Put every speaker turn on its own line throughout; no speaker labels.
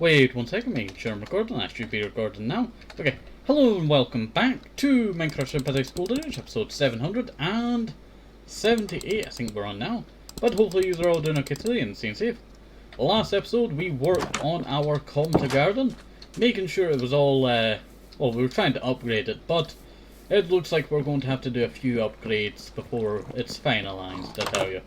Wait 1 second, making sure I'm recording. I should be recording now. Okay, hello and welcome back to Minecraft Sympathic School Dish, episode 778 I think we're on now. But hopefully you're all doing okay today and staying safe. Last episode we worked on our Comta garden, making sure it was all, well, we were trying to upgrade it, but it looks like we're going to have to do a few upgrades before it's finalized, I tell you.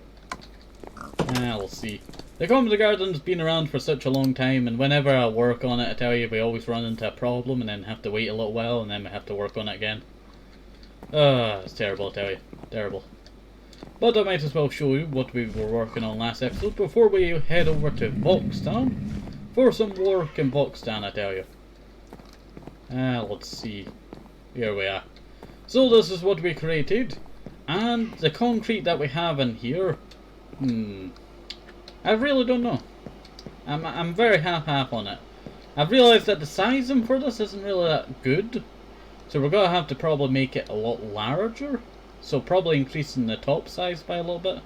We'll see. The Comta garden's been around for such a long time, and whenever I work on it, I tell you, we always run into a problem and then have to wait a little while and then we have to work on it again. It's terrible, I tell you. Terrible. But I might as well show you what we were working on last episode before we head over to Voxtown for some work in Voxtown, I tell you. Let's see. Here we are. So this is what we created, and the concrete that we have in here, I really don't know. I'm very half-half on it. I've realised that the sizing for this isn't really that good, so we're going to have to probably make it a lot larger. So probably increasing the top size by a little bit,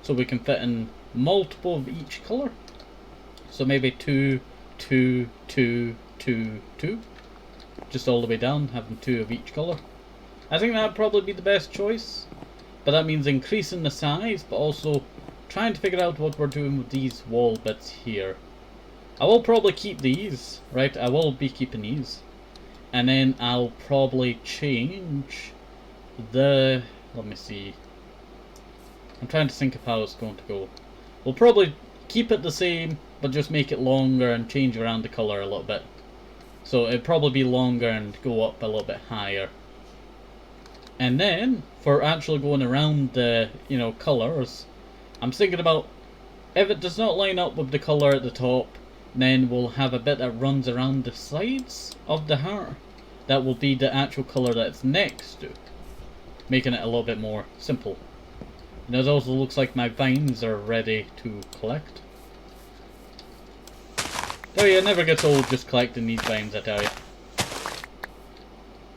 so we can fit in multiple of each colour. So maybe 2, 2, 2, 2, 2. Just all the way down, having 2 of each colour. I think that would probably be the best choice. But that means increasing the size, but also trying to figure out what we're doing with these wall bits here. I will probably keep these, right? I will be keeping these. And then I'll probably change the... let me see. I'm trying to think of how it's going to go. We'll probably keep it the same, but just make it longer and change around the colour a little bit. So it'd probably be longer and go up a little bit higher. And then, for actually going around the, colours, I'm thinking about, if it does not line up with the colour at the top, then we'll have a bit that runs around the sides of the heart. That will be the actual colour that it's next to, making it a little bit more simple. And it also looks like my vines are ready to collect. Oh yeah, it never gets old just collecting these vines, I tell you.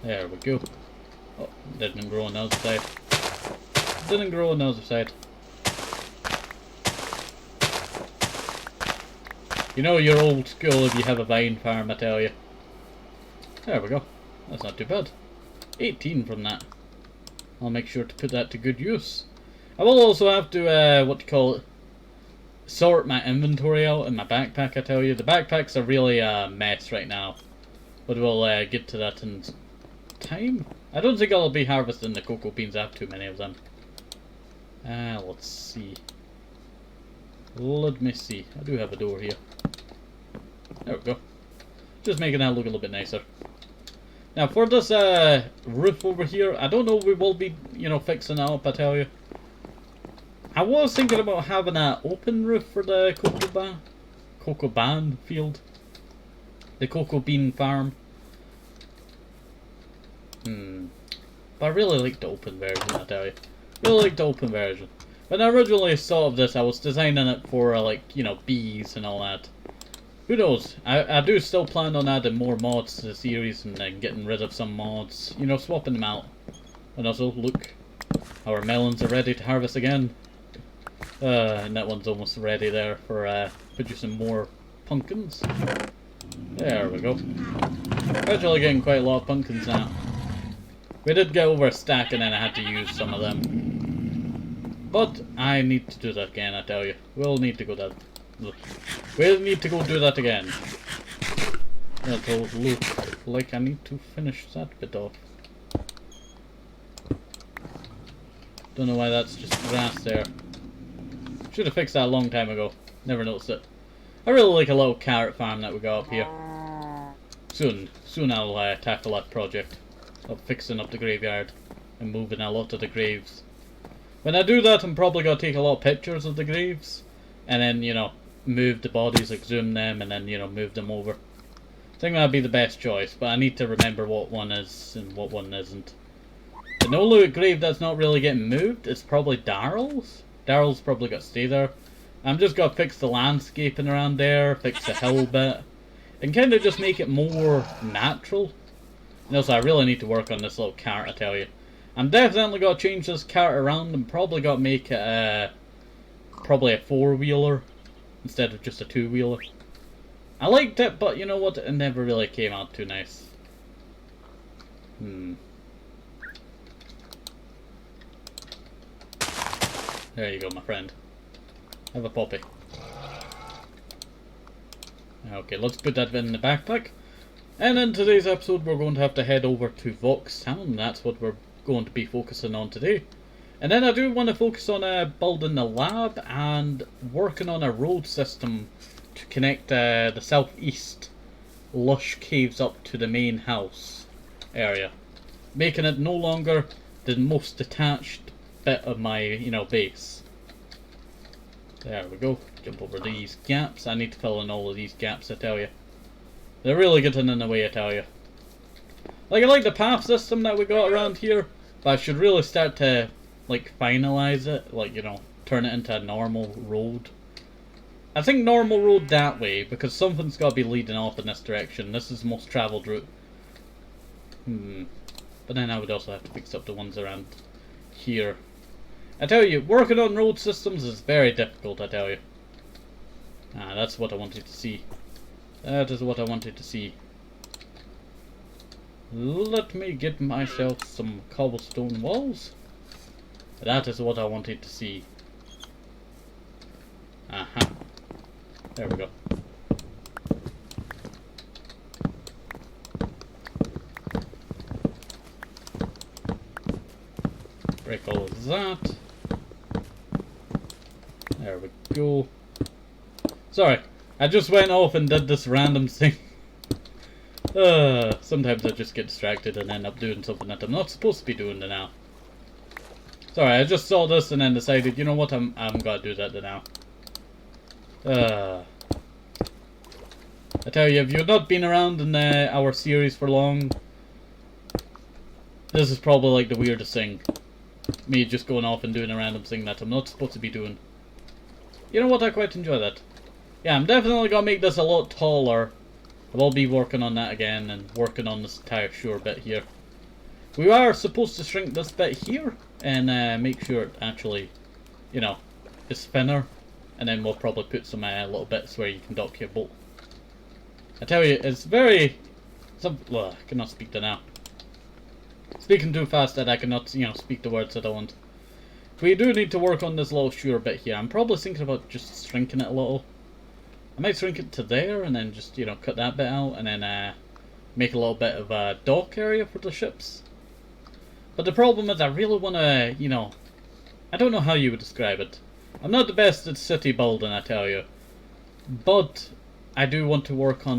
There we go. Oh, didn't grow on the other side. Didn't grow on the other side. You know you're old school if you have a vine farm, I tell you. There we go. That's not too bad. 18 from that. I'll make sure to put that to good use. I will also have to, sort my inventory out in my backpack, I tell you. The backpacks are really a mess right now. But we'll get to that in time. I don't think I'll be harvesting the cocoa beans. I have too many of them. Let's see. Let me see. I do have a door here. There we go. Just making that look a little bit nicer. Now for this roof over here, I don't know if we will be, fixing it up, I tell you. I was thinking about having an open roof for the cocoa bean field. The cocoa bean farm. But I really like the open version, I tell you. Really like the open version. When I originally thought of this, I was designing it for, bees and all that. Who knows? I do still plan on adding more mods to the series and then getting rid of some mods. Swapping them out. And also, look. Our melons are ready to harvest again. And that one's almost ready there for producing more pumpkins. There we go. Actually getting quite a lot of pumpkins now. We did get over a stack and then I had to use some of them. But I need to do that again, I tell you. We'll need to go that. We'll need to go do that again. It'll look like I need to finish that bit off. Don't know why that's just grass there. Should have fixed that a long time ago. Never noticed it. I really like a little carrot farm that we got up here. Soon I'll tackle that project of fixing up the graveyard and moving a lot of the graves. When I do that, I'm probably going to take a lot of pictures of the graves and then, move the bodies, like zoom them and then, move them over. I think that'd be the best choice, but I need to remember what one is and what one isn't. The only grave that's not really getting moved is probably Daryl's. Daryl's probably got to stay there. I'm just going to fix the landscaping around there, fix the hill bit, and kind of just make it more natural. And also, I really need to work on this little cart, I tell you. I'm definitely going to change this cart around and probably got to make it probably a 4-wheeler instead of just a 2-wheeler. I liked it, but you know what? It never really came out too nice. There you go, my friend. Have a poppy. Okay, let's put that in the backpack. And in today's episode, we're going to have to head over to Voxtown. That's what we're going to be focusing on today. And then I do want to focus on building the lab and working on a road system to connect the southeast lush caves up to the main house area, making it no longer the most detached bit of my, base. There we go. Jump over these gaps. I need to fill in all of these gaps, I tell you. They're really getting in the way, I tell you. Like, I like the path system that we got around here, but I should really start to, finalize it. Turn it into a normal road. I think normal road that way, because something's got to be leading off in this direction. This is the most travelled route. But then I would also have to fix up the ones around here. I tell you, working on road systems is very difficult, I tell you. That's what I wanted to see. That is what I wanted to see. Let me get myself some cobblestone walls. That is what I wanted to see. Aha. There we go. Break all of that. There we go. Sorry, I just went off and did this random thing. Sometimes I just get distracted and end up doing something that I'm not supposed to be doing now. Sorry, I just saw this and then decided, you know what, I'm gonna do that now. I tell you, if you've not been around in our series for long, this is probably like the weirdest thing. Me just going off and doing a random thing that I'm not supposed to be doing. You know what, I quite enjoy that. Yeah, I'm definitely gonna make this a lot taller. I will be working on that again and working on this entire shore bit here. We are supposed to shrink this bit here and make sure it actually, is thinner. And then we'll probably put some little bits where you can dock your boat. I tell you, it's very... I cannot speak to now. Speaking too fast that I cannot, speak the words that I want. We do need to work on this little shore bit here. I'm probably thinking about just shrinking it a little. I might shrink it to there and then just, cut that bit out and then make a little bit of a dock area for the ships. But the problem is I really want to, I don't know how you would describe it. I'm not the best at city building, I tell you. But I do want to work on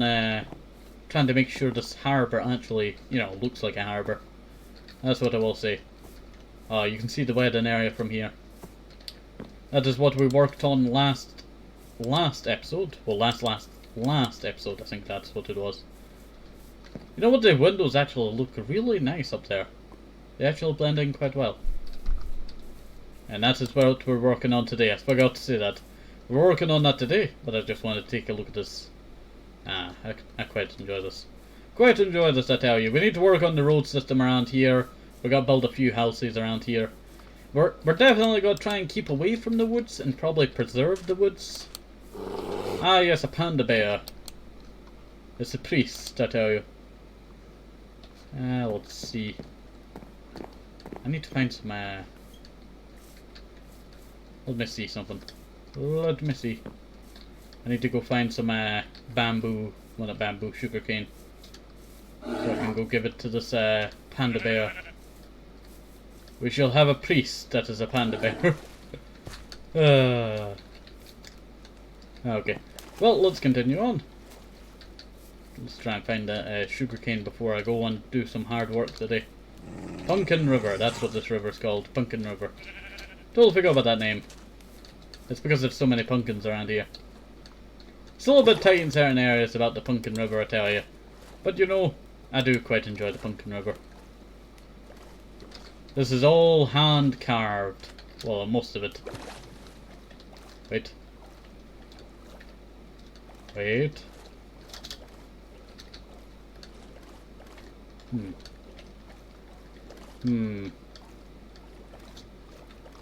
trying to make sure this harbour actually, looks like a harbour. That's what I will say. You can see the wedding area from here. That is what we worked on last episode. Well, last episode, I think that's what it was. You know what, the windows actually look really nice up there. They actually blend in quite well. And that is what we're working on today. I forgot to say that. We're working on that today, but I just wanted to take a look at this. I quite enjoy this. Quite enjoy this, I tell you. We need to work on the road system around here. We got to build a few houses around here. We're definitely going to try and keep away from the woods and probably preserve the woods. Ah yes, a panda bear. It's a priest, I tell you. Let's see. I need to find some let me see something. Let me see. I need to go find some bamboo, well not bamboo, sugarcane. So I can go give it to this panda bear. We shall have a priest that is a panda bear. Okay. Well, let's continue on. Let's try and find that sugarcane before I go and do some hard work today. Pumpkin River, that's what this river is called. Pumpkin River. Totally forgot about that name. It's because there's so many pumpkins around here. It's a little bit tight in certain areas about the Pumpkin River, I tell you. But I do quite enjoy the Pumpkin River. This is all hand carved. Well, most of it. Wait. Wait. Am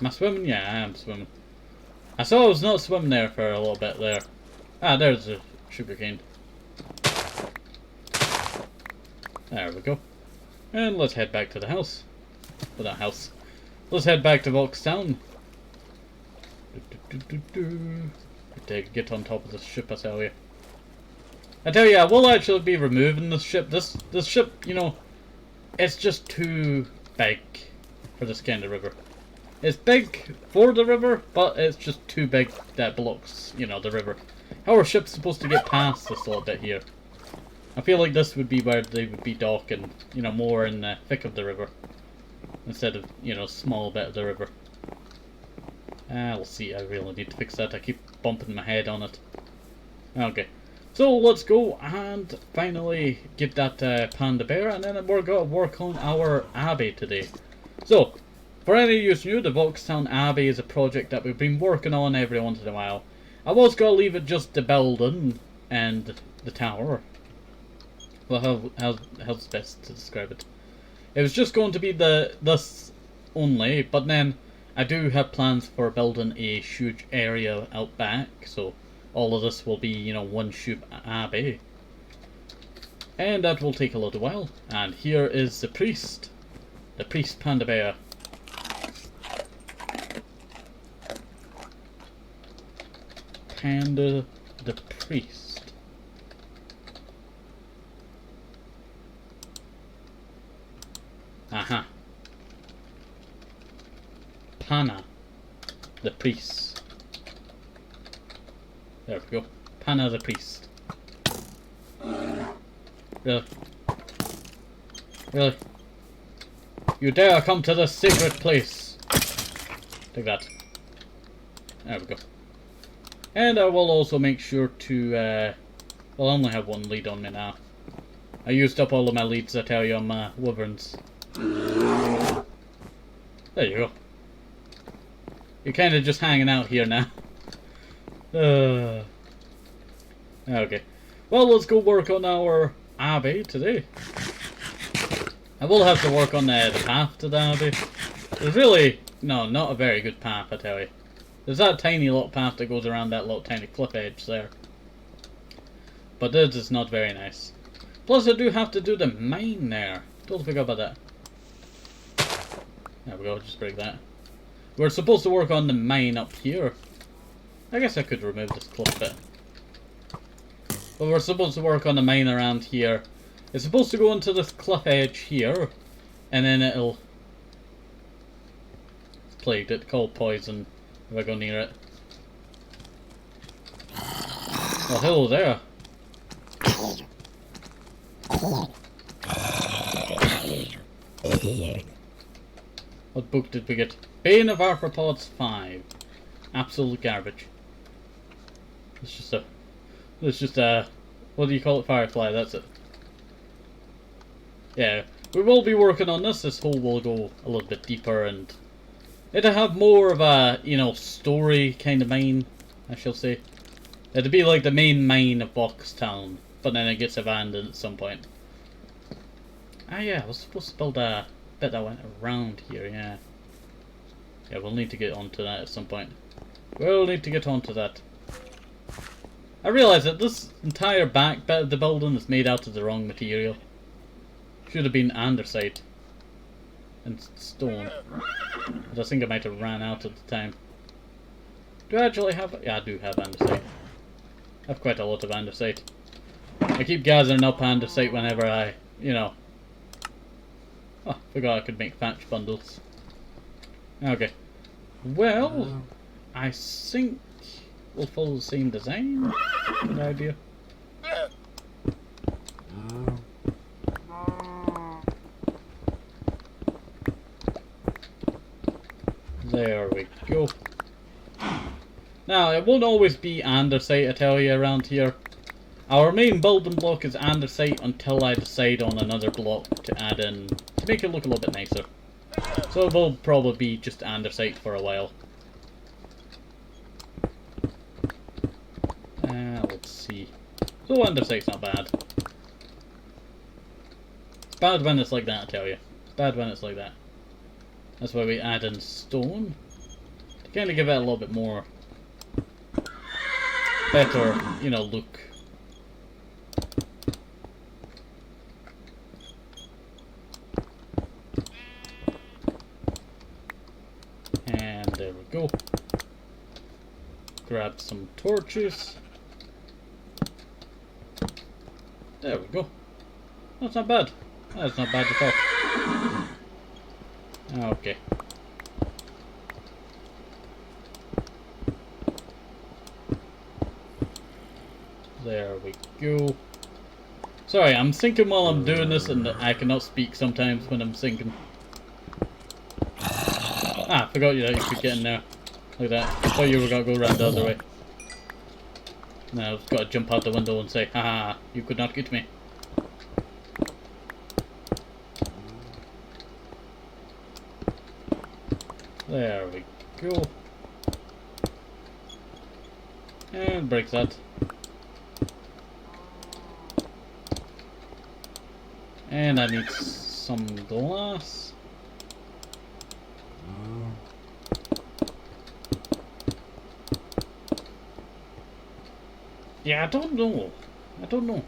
I swimming? Yeah, I am swimming. I saw I was not swimming there for a little bit there. Ah, there's the sugarcane. There we go. And let's head back to the house. Well, that house. Let's head back to Voxtown. Get on top of this ship, I tell you. I will actually be removing this ship. This ship, you know, it's just too big for this kind of river. It's big for the river, but it's just too big that blocks, you know, the river. How are ships supposed to get past this little bit here? I feel like this would be where they would be docking, you know, more in the thick of the river. Instead of, you know, small bit of the river. We'll see, I really need to fix that. I keep bumping my head on it. Okay. So let's go and finally get that panda bear, and then we're going to work on our Abbey today. So, for any of you new, the Voxtown Abbey is a project that we've been working on every once in a while. I was going to leave it just the building and the tower. Well, how's best to describe it? It was just going to be this only, but then I do have plans for building a huge area out back, so all of this will be, you know, one huge Abbey. And that will take a little while. And here is the priest panda bear. Panda the priest. Aha. Pana the priest. There we go. Pana the priest. Really? Really? You dare come to this secret place? Take that. There we go. And I will also make sure to, well, I only have one lead on me now. I used up all of my leads, I tell you, on my wyverns. There you go. You're kind of just hanging out here now. Okay. Well, let's go work on our Abbey today. I will have to work on the path to the Abbey. There's really, no, not a very good path, I tell you. There's that tiny little path that goes around that little tiny cliff edge there. But this is not very nice. Plus I do have to do the mine there. Don't forget about that. There we go, just break that. We're supposed to work on the mine up here. I guess I could remove this cliff bit. But we're supposed to work on the mine around here. It's supposed to go into this cliff edge here. And then it'll... It's plagued, it's called poison if I go near it. Well, hello there. What book did we get? Bane of Arthropods 5. Absolute garbage. It's just a, what do you call it? Firefly, that's it. Yeah, we will be working on this. This hole will go a little bit deeper and it'll have more of a, you know, story kind of mine, I shall say. It'll be like the main mine of Voxtown, but then it gets abandoned at some point. Ah yeah, I was supposed to build a bit that went around here, yeah. Yeah, we'll need to get onto that at some point. We'll need to get onto that. I realise that this entire back bit of the building is made out of the wrong material. Should have been andesite and stone. But I think I might have ran out at the time. Do I actually have... Yeah, I do have andesite. I have quite a lot of andesite. I keep gathering up andesite whenever I, you know... Oh, forgot I could make thatch bundles. Okay. Well, I think we'll follow the same design. Good idea. There we go. Now, it won't always be andesite, I tell you, around here. Our main building block is andesite until I decide on another block to add in to make it look a little bit nicer. So it will probably be just andesite for a while. Let's see. So andesite's not bad. It's bad when it's like that, I tell you. It's bad when it's like that. That's why we add in stone. To kind of give it a little bit more better, you know, look. grab some torches. There we go. That's not bad. That's not bad at all. Okay. There we go. Sorry, I'm thinking while I'm doing this and I cannot speak sometimes when I'm thinking. Ah, forgot that you could get in there. Look at that. I thought you were going to go around the other way. Now I've got to jump out the window and say, haha, you could not get me. There we go. And break that. And I need some glass. Yeah, I don't know. I don't know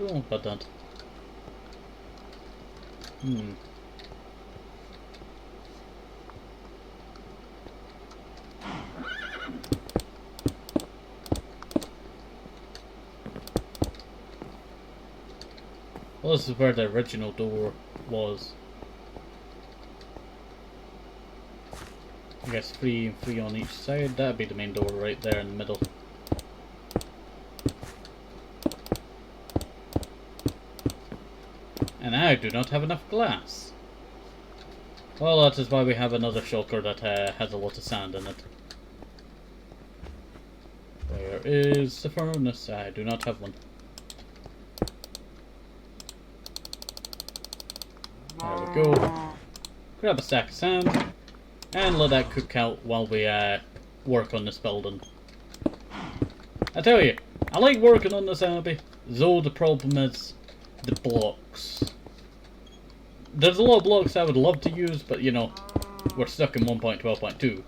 about that. Well, this is where the original door was. I guess three and three on each side. That'd be the main door right there in the middle. And I do not have enough glass. Well, that is why we have another shulker that has a lot of sand in it. Where is the furnace? I do not have one. There we go. Grab a stack of sand and let that cook out while we work on this building. I tell you, I like working on this Abbey, though the problem is the blocks. There's a lot of blocks I would love to use, but you know, we're stuck in 1.12.2.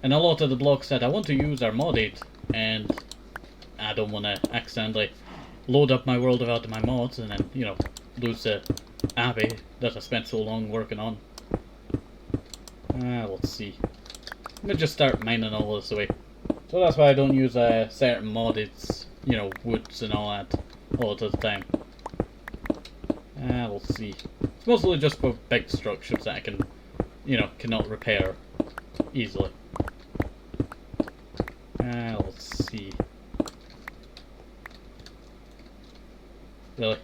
And a lot of the blocks that I want to use are modded, and I don't want to accidentally load up my world without my mods and then, you know, lose the Abbey that I spent so long working on. Let's see. Let me just start mining all this away. So that's why I don't use certain modded, you know, woods and all that all of the time. We'll see. It's mostly just for big structures that I can, you know, cannot repair easily. Let's see. Really?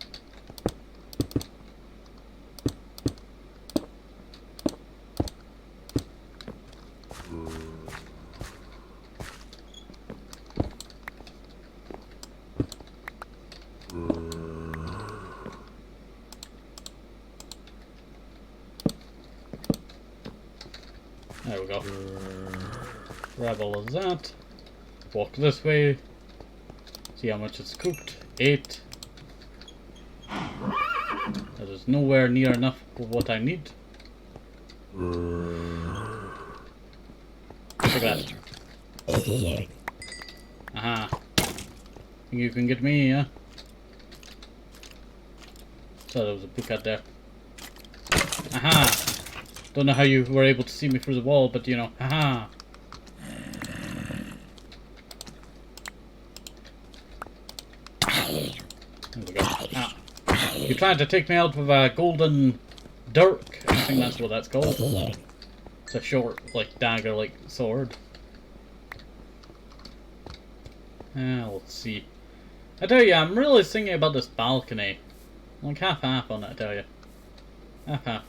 There we go. Grab all of that. Walk this way. See how much it's cooked. 8. That is nowhere near enough for what I need. Look at that. Aha. You can get me, yeah? So there was a book out there. Aha! Don't know how you were able to see me through the wall, but you know, haha. There we go. Ah. You're trying to take me out with a golden dirk. I think that's what that's called. It's a short, like, dagger-like sword. Let's see. I tell you, I'm really thinking about this balcony. Like half-half on it, I tell you. Half-half.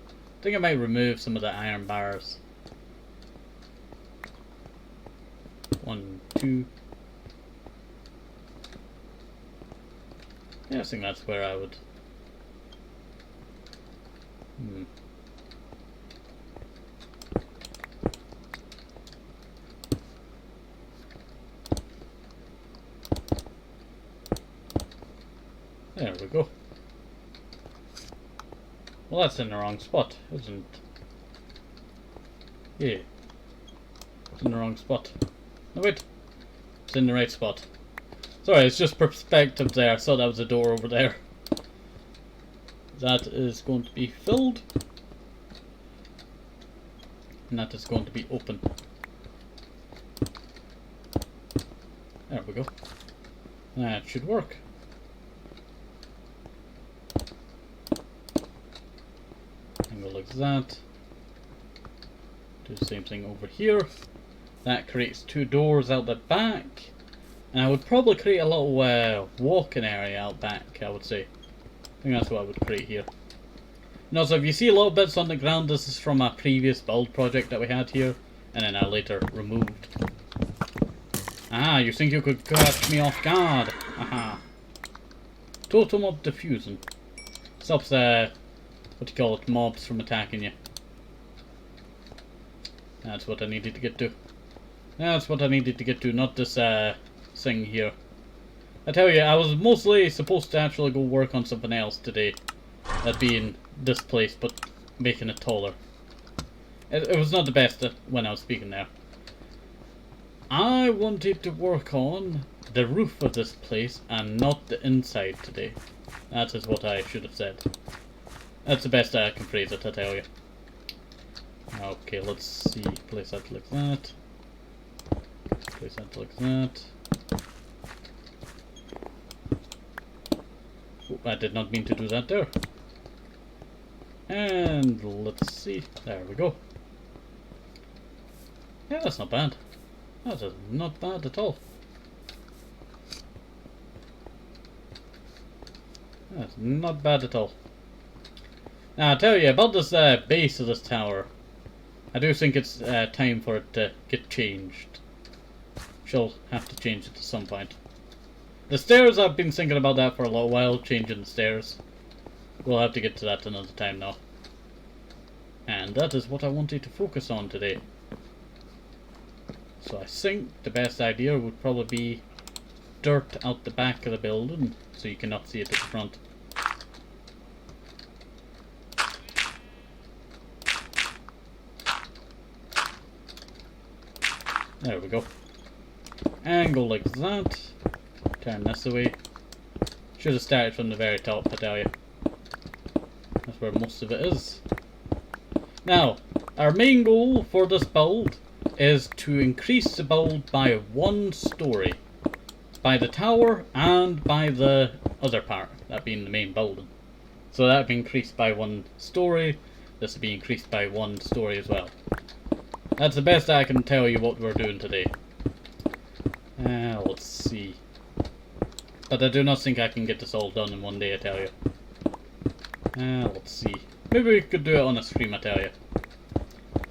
I think I might remove some of the iron bars. 1, 2. Yeah, I think that's where I would. There we go. Well, that's in the wrong spot, isn't it? Yeah. It's in the wrong spot. No, wait. It's in the right spot. Sorry, it's just perspective there. I saw that was a door over there. That is going to be filled. And that is going to be open. There we go. That should work. And go like that. Do the same thing over here. That creates 2 doors out the back. And I would probably create a little walking area out back, I would say. I think that's what I would create here. And also, if you see a little bits on the ground, this is from a previous build project that we had here. And then I later removed. Ah, you think you could catch me off guard? Aha. Total mob diffusion. Stops what do you call it, mobs from attacking you. That's what I needed to get to. That's what I needed to get to, not this thing here. I tell you, I was mostly supposed to actually go work on something else today. That being this place, but making it taller. It was not the best when I was speaking there. I wanted to work on the roof of this place and not the inside today. That is what I should have said. That's the best I can phrase it, I tell you. Okay, let's see. Place that like that. Place that like that. Oh, I did not mean to do that there. And let's see. There we go. Yeah, that's not bad. That is not bad at all. That's not bad at all. Now, I'll tell you about this base of this tower. I do think it's time for it to get changed. She'll have to change it at some point. The stairs, I've been thinking about that for a little while, changing the stairs. We'll have to get to that another time now. And that is what I wanted to focus on today. So I think the best idea would probably be dirt out the back of the building, so you cannot see it at the front. There we go. And go like that. Turn this away. Should have started from the very top, I tell you. That's where most of it is. Now, our main goal for this build is to increase the build by 1 story. By the tower and by the other part, that being the main building. So that would be increased by 1 story. This would be increased by 1 story as well. That's the best I can tell you what we're doing today. Let's see. But I do not think I can get this all done in one day, I tell you. Let's see. Maybe we could do it on a stream, I tell you.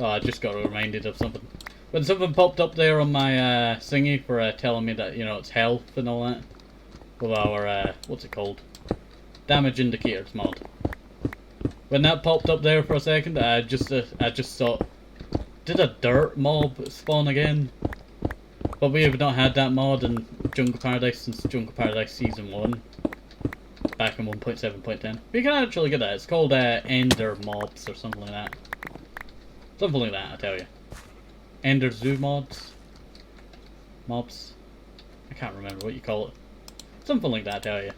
Oh, I just got reminded of something. When something popped up there on my thingy for telling me that, you know, it's health and all that. With our, what's it called? Damage indicators mod. When that popped up there for a second, I just thought, did a dirt mob spawn again? But we have not had that mod in Jungle Paradise since Jungle Paradise Season 1. Back in 1.7.10. But you can actually get that. It's called Ender Mobs or something like that. Something like that, I tell you. Ender Zoo mods. Mobs. I can't remember what you call it. Something like that, I tell you.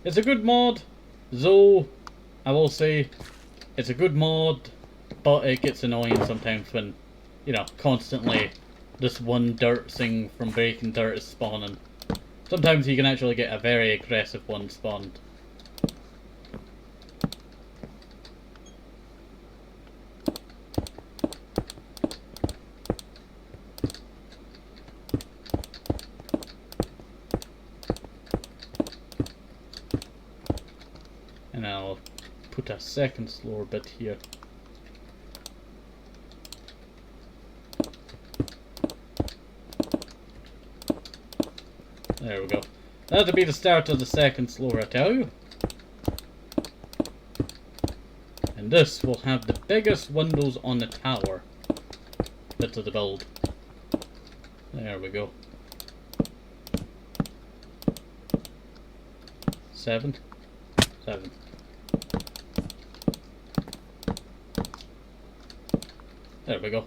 It's a good mod, though I will say it's a good mod, but it gets annoying sometimes when, you know, constantly this one dirt thing from breaking dirt is spawning. Sometimes you can actually get a very aggressive one spawned. And I'll put a second slower bit here. There we go. That'll be the start of the second floor, I tell you. And this will have the biggest windows on the tower bit of the build. There we go. 7. There we go.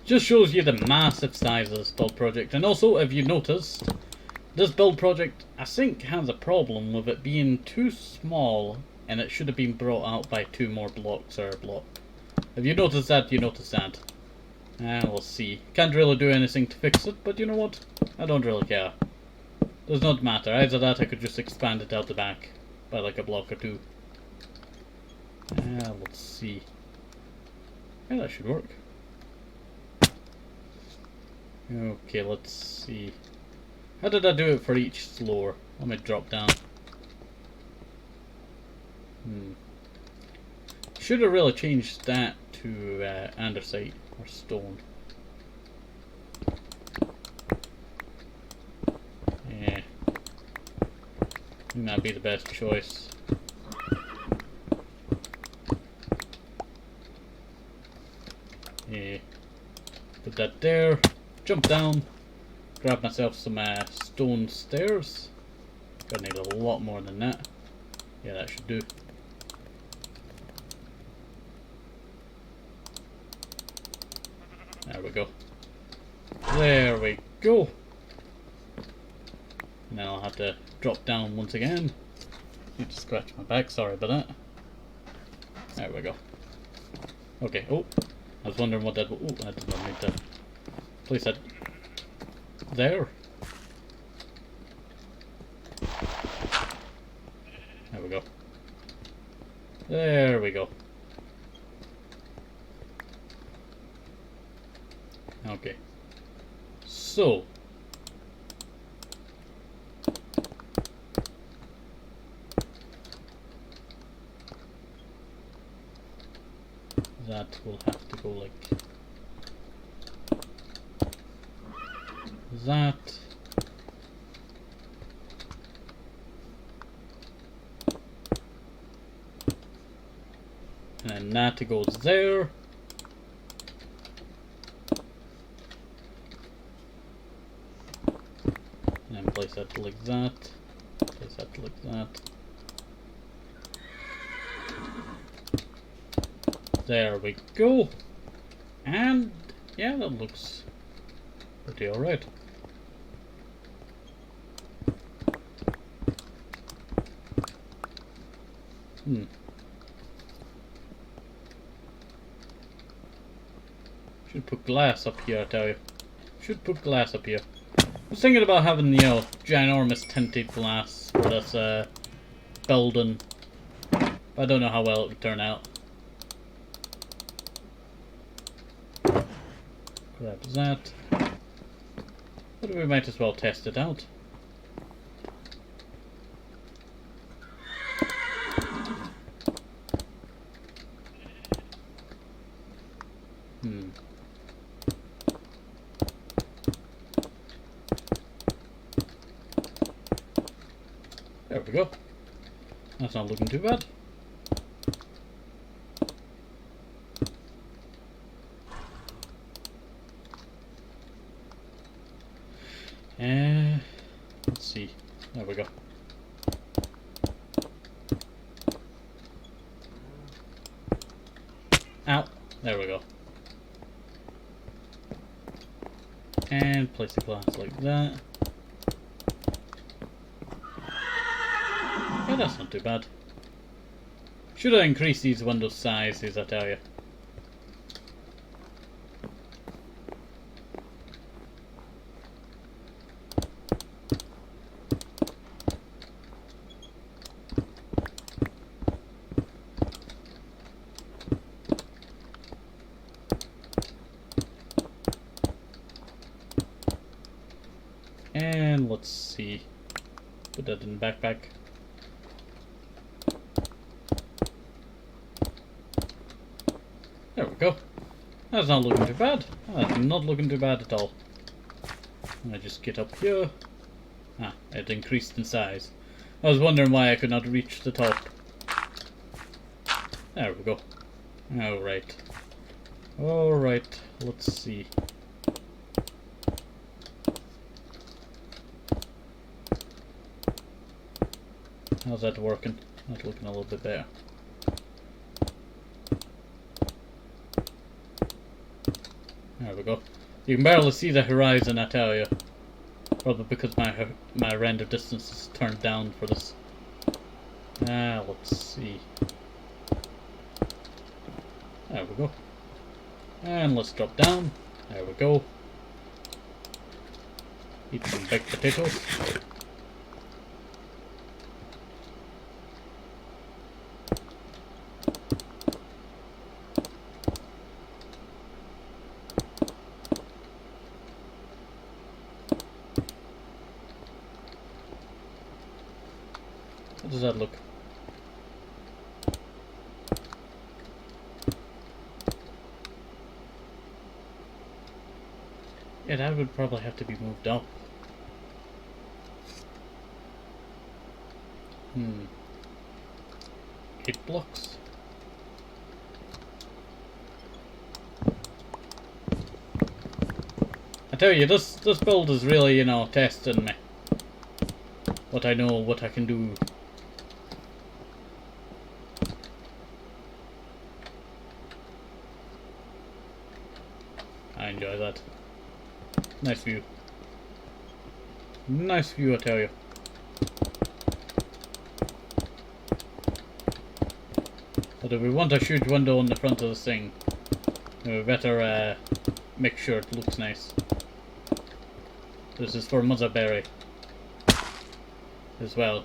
Just shows you the massive size of this build project. And also, if you noticed, this build project, I think, has a problem with it being too small, and it should have been brought out by 2 more blocks or a block. If you notice that, you notice that. We'll see. Can't really do anything to fix it, but you know what? I don't really care. Does not matter. Either that, I could just expand it out the back by like a block or two. Let's see. Yeah, that should work. Okay, let's see. How did I do it for each floor? Let me drop down. Should have really changed that to andesite or stone. Yeah, I think that'd be the best choice. Yeah, put that there. Jump down. Grab myself some stone stairs. Gonna need a lot more than that. Yeah, that should do. There we go. There we go. Now I'll have to drop down once again. Need to scratch my back, sorry about that. There we go. Okay, oh. I was wondering what that was. Oh, I did not need to place that there. There we go. There we go. Okay. So. That will have to go like that. And then that goes there. And then place that like that. Place that like that. There we go. And yeah, that looks pretty alright. Should put glass up here, I tell you. Should put glass up here. I was thinking about having, you know, ginormous tinted glass for this building. But I don't know how well it would turn out. Grab that. But we might as well test it out. There we go. That's not looking too bad. Let's see. There we go. Ow. There we go. And place the glass like that. Yeah, that's not too bad. Should I increase these window sizes, I tell you. And let's see. Put that in the backpack. There we go. That's not looking too bad. That's not looking too bad at all. I just get up here. Ah, it increased in size. I was wondering why I could not reach the top. There we go. Alright. Alright, let's see. How's that working? That's looking a little bit better. There we go. You can barely see the horizon, I tell you. Probably because my render distance is turned down for this. Let's see. There we go. And let's drop down. There we go. Eat some baked potatoes. How does that look? Yeah, that would probably have to be moved up. 8 blocks. I tell you, this build is really, you know, testing me. What I know, what I can do. I enjoy that. Nice view. Nice view, I tell you. But if we want a huge window on the front of this thing, we better make sure it looks nice. This is for Motherberry as well.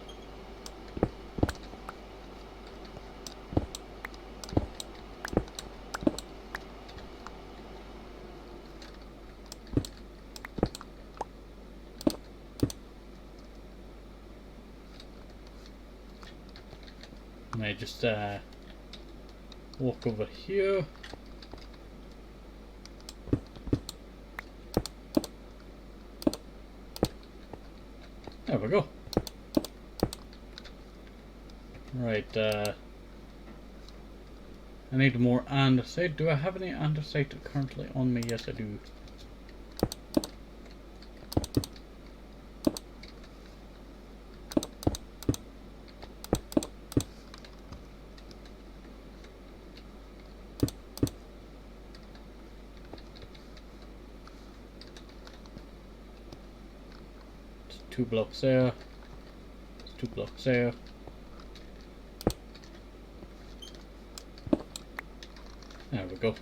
I just walk over here. There we go. Right, I need more andesite. Do I have any andesite currently on me? Yes, I do. It's 2 blocks there. It's 2 blocks there. There we go.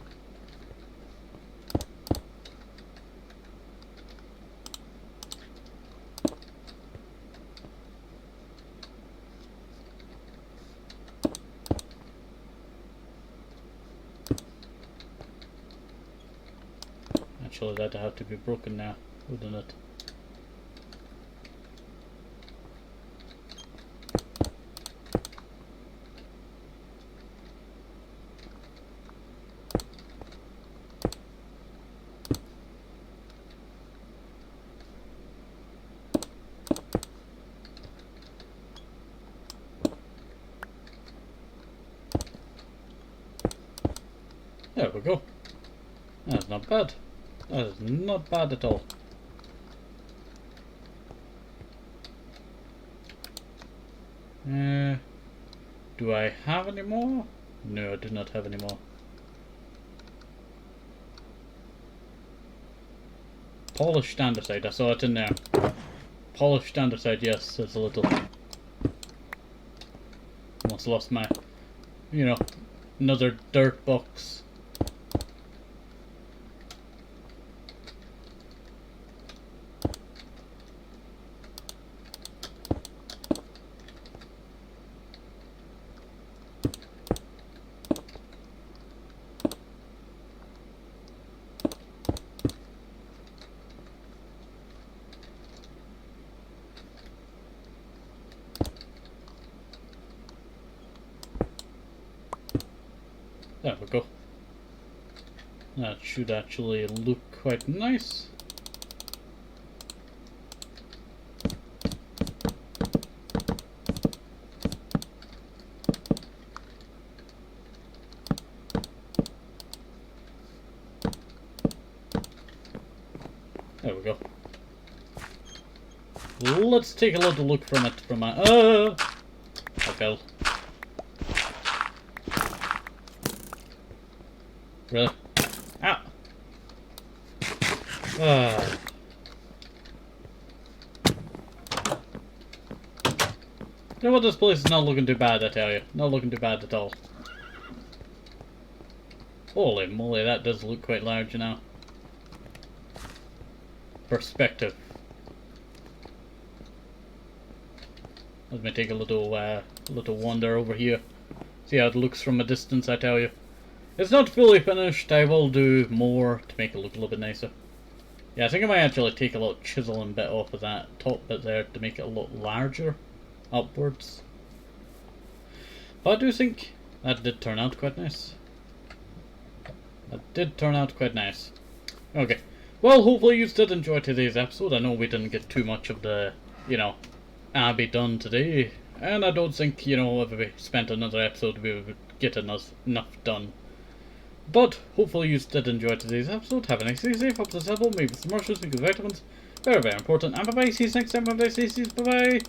Actually, that'd have to be broken now, wouldn't it? There we go. That's not bad. That is not bad at all. Do I have any more? No, I do not have any more. Polished andesite, I saw it in there. Polished andesite, yes, it's a little. Almost lost my, you know, another dirt box. There we go. That should actually look quite nice. There we go. Let's take a little look from it from my I fell. Really? Ow! You know what, this place is not looking too bad, I tell you. Not looking too bad at all. Holy moly, that does look quite large now. Perspective. Let me take a little wander over here. See how it looks from a distance, I tell you. It's not fully finished. I will do more to make it look a little bit nicer. Yeah, I think I might actually take a little chiseling bit off of that top bit there to make it a lot larger upwards. But I do think that did turn out quite nice. That did turn out quite nice. Okay. Well, hopefully you did enjoy today's episode. I know we didn't get too much of the, you know, Abbey done today. And I don't think, you know, if we spent another episode we would get enough done. But hopefully you did enjoy today's episode. Have a nice day, safe, up to simple, maybe some mushrooms, because vitamins. Very, very important. And bye bye. See you next time. Bye bye. See you. Bye bye.